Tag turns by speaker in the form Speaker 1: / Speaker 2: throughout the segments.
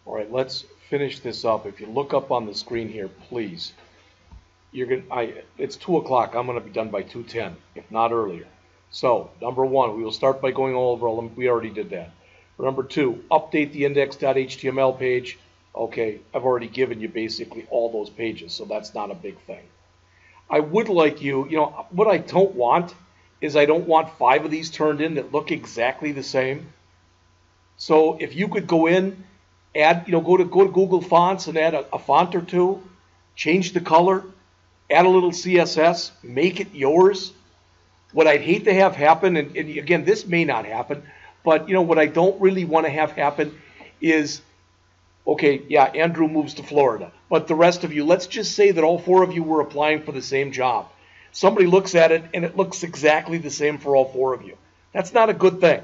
Speaker 1: All right, let's finish this up. If you look up on the screen here, please. It's 2 o'clock. I'm gonna be done by 2:10, if not earlier. So, number one, we will start by going over all of them. We already did that. Number two, update the index.html page. Okay, I've already given you basically all those pages, so that's not a big thing. I would like you know, what I don't want is I don't want 5 of these turned in that look exactly the same. So if you could go in, add, go to Google Fonts and add a font or two, change the color, add a little CSS, make it yours. What I'd hate to have happen, and again, this may not happen, but what I don't really want to have happen is, okay, yeah, Andrew moves to Florida, but the rest of you, let's just say that all 4 of you were applying for the same job. Somebody looks at it and it looks exactly the same for all 4 of you. That's not a good thing.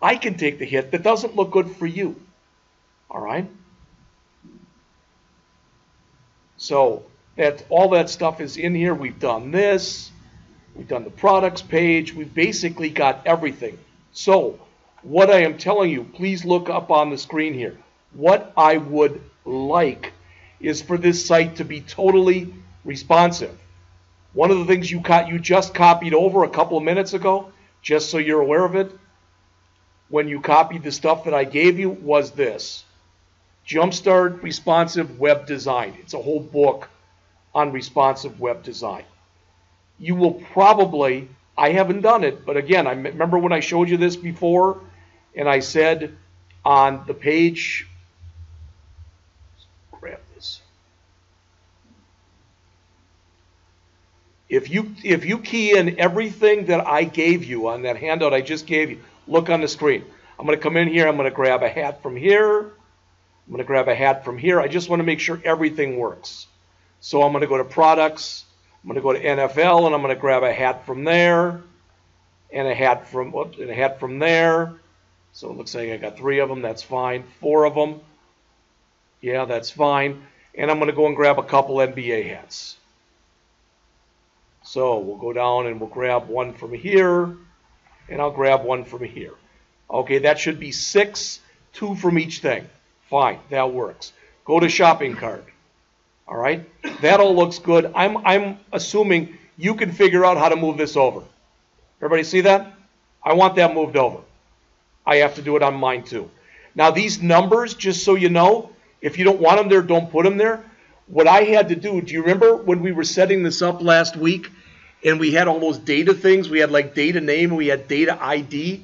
Speaker 1: I can take the hit. That doesn't look good for you. All right? So all that stuff is in here. We've done this. We've done the products page. We've basically got everything. So what I am telling you, please look up on the screen here. What I would like is for this site to be totally responsive. One of the things you just copied over a couple of minutes ago, just so you're aware of it, when you copied the stuff that I gave you, was this. Jumpstart Responsive Web Design. It's a whole book on responsive web design. You will probably, I haven't done it, but again, I remember when I showed you this before, and I said on the page, let's grab this. If you key in everything that I gave you on that handout I just gave you, look on the screen. I'm going to come in here. I'm going to grab a hat from here. I'm going to grab a hat from here. I just want to make sure everything works. So I'm going to go to Products. I'm going to go to NFL, and I'm going to grab a hat from there, and a hat from there. So it looks like I got 3 of them. That's fine. 4 of them. Yeah, that's fine. And I'm going to go and grab a couple NBA hats. So we'll go down and we'll grab one from here, and I'll grab one from here. Okay, that should be 6, 2 from each thing. Fine, that works. Go to shopping cart. All right, that all looks good. I'm assuming you can figure out how to move this over. Everybody see that? I want that moved over. I have to do it on mine too. Now these numbers, just so you know, if you don't want them there, don't put them there. What I had to do you remember when we were setting this up last week and we had all those data things? We had like data name and we had data ID.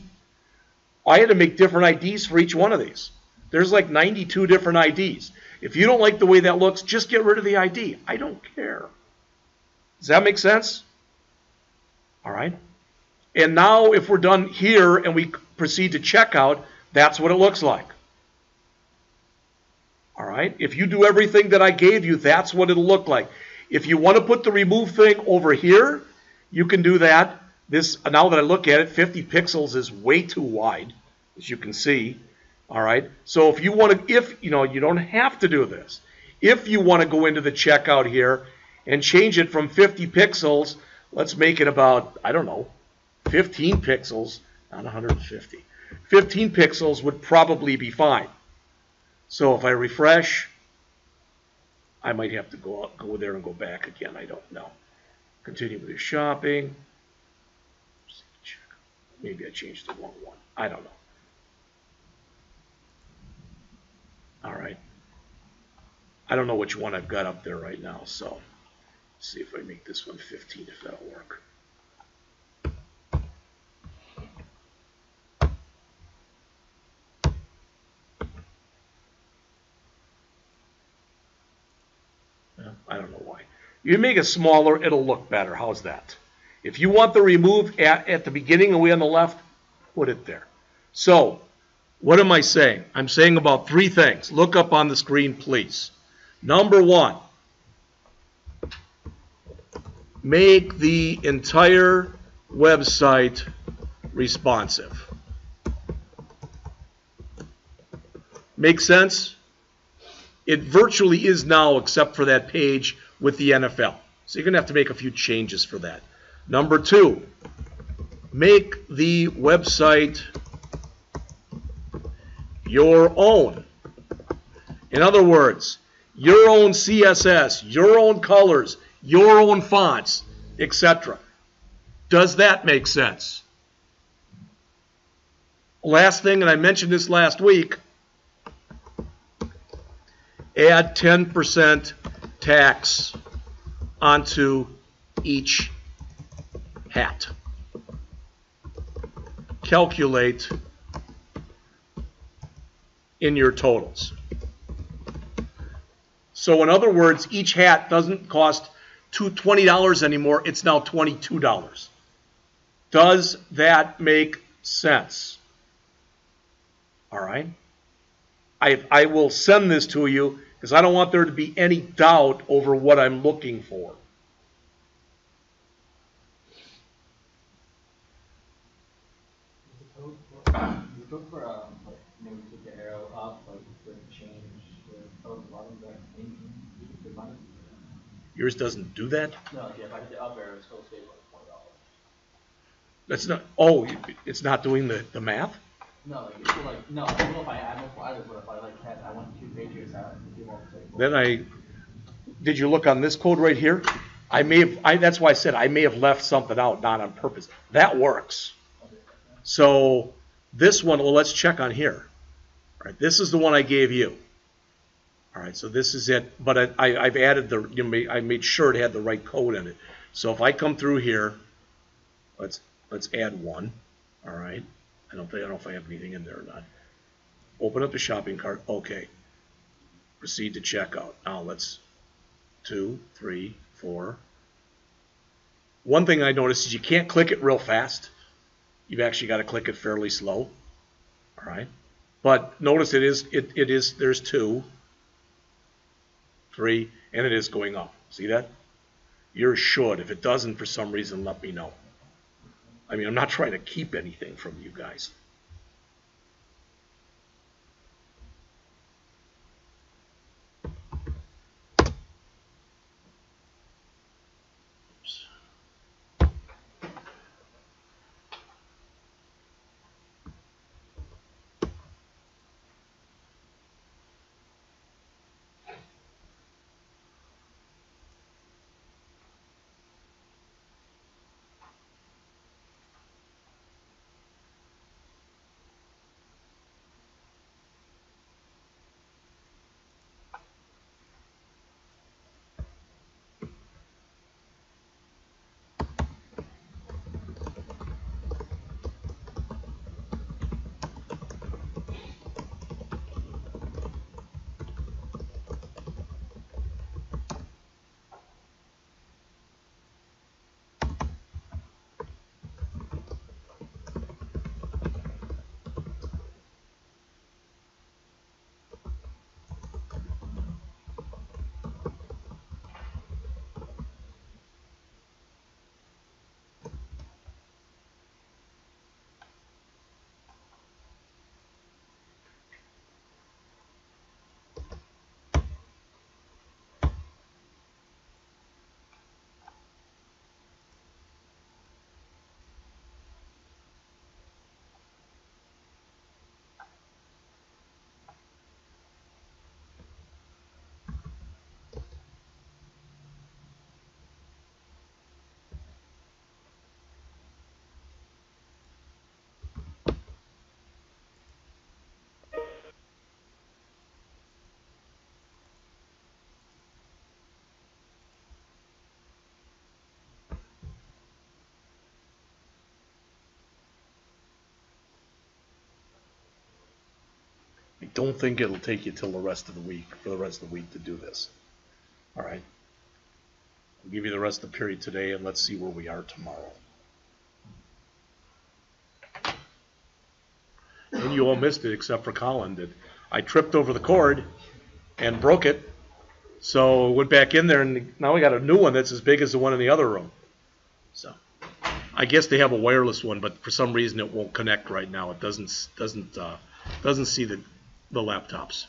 Speaker 1: I had to make different IDs for each one of these. There's like 92 different IDs. If you don't like the way that looks, just get rid of the ID. I don't care. Does that make sense? All right. And now if we're done here and we proceed to checkout, that's what it looks like. All right. If you do everything that I gave you, that's what it'll look like. If you want to put the remove thing over here, you can do that. This, now that I look at it, 50 pixels is way too wide, as you can see. All right. So if you want to, you don't have to do this. If you want to go into the checkout here and change it from 50 pixels, let's make it about, I don't know, 15 pixels, not 150. 15 pixels would probably be fine. So if I refresh, I might have to go there and go back again. I don't know. Continue with your shopping. Maybe I changed the wrong one. I don't know. All right. I don't know which one I've got up there right now, so let's see if I make this one 15, if that'll work. I don't know why. You make it smaller, it'll look better. How's that? If you want the remove at the beginning and way on the left, put it there. So, what am I saying? I'm saying about 3 things. Look up on the screen, please. Number 1, make the entire website responsive. Make sense? It virtually is now, except for that page with the NFL. So you're going to have to make a few changes for that. Number 2, make the website your own. In other words, your own CSS, your own colors, your own fonts, etc. Does that make sense? Last thing, and I mentioned this last week, add 10% tax onto each hat. Calculate in your totals. So in other words, each hat doesn't cost $20 anymore, it's now $22. Does that make sense? All right. I will send this to you because I don't want there to be any doubt over what I'm looking for.
Speaker 2: The code for like maybe take the arrow up, like to change the code bottom that the money.
Speaker 1: Yours doesn't do that?
Speaker 2: No, yeah, if I hit the up arrow, it still stays like $20.
Speaker 1: That's not. Oh, it's not doing the math.
Speaker 2: No, like it's still like no. I don't know if I add multiple items, but if I like had I want 2 pages out, it won't say.
Speaker 1: Then did you look on this code right here? I may have. That's why I said I may have left something out, not on purpose. That works. So this one, well, let's check on here. All right, this is the one I gave you. All right, so this is it. But I've added I made sure it had the right code in it. So if I come through here, let's add one. All right. I don't know if I have anything in there or not. Open up the shopping cart. Okay. Proceed to checkout. Now let's 2, 3, 4. One thing I noticed is you can't click it real fast. You've actually got to click it fairly slow. All right. But notice it is there's 2, 3, and it is going up. See that? Yours should. If it doesn't for some reason, let me know. I mean, I'm not trying to keep anything from you guys. Oops. I don't think it'll take you till the rest of the week, for the rest of the week to do this. All right. I'll give you the rest of the period today, and let's see where we are tomorrow. And you all missed it except for Colin. That I tripped over the cord and broke it. So went back in there, and now we got a new one that's as big as the one in the other room. So I guess they have a wireless one, but for some reason it won't connect right now. It doesn't see the laptops.